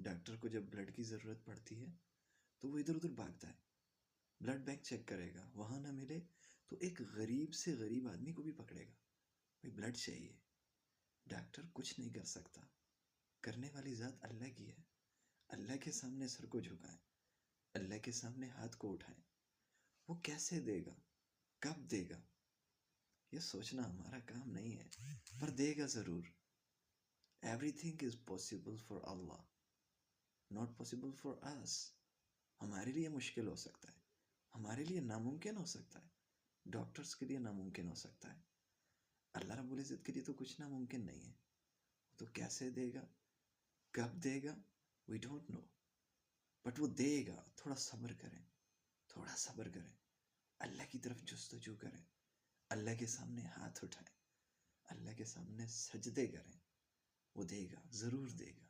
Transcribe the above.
Doctor کو جب blood کی ضرورت پڑتی ہے تو وہ ادھر ادھر بھاگتا ہے، بلڈ بینک چیک کرے گا، وہاں نہ ملے تو ایک غریب سے غریب آدمی کو بھی پکڑے گا، بھائی بلڈ چاہیے۔ ڈاکٹر کچھ نہیں کر سکتا، کرنے والی ذات اللہ کی ہے۔ اللہ کے سامنے سر کو جھکائیں، اللہ کے سامنے ہاتھ کو اٹھائیں۔ وہ کیسے دے گا، کب دے گا، یہ سوچنا ہمارا کام نہیں ہے، پر دے گا ضرور۔ Everything is possible for Allah, not possible for us. ہمارے لیے مشکل ہو سکتا ہے، ہمارے لیے ناممکن ہو سکتا ہے، ڈاکٹرز کے لیے ناممکن ہو سکتا ہے، اللہ رب العزت کے لیے تو کچھ ناممکن نہیں ہے۔ تو کیسے دے گا، کب دے گا، وی ڈونٹ نو، بٹ وہ دے گا۔ تھوڑا صبر کریں، تھوڑا صبر کریں، اللہ کی طرف جستجو کریں، اللہ کے سامنے ہاتھ اٹھائیں، اللہ کے سامنے سجدے کریں، وہ دے گا، ضرور دے گا۔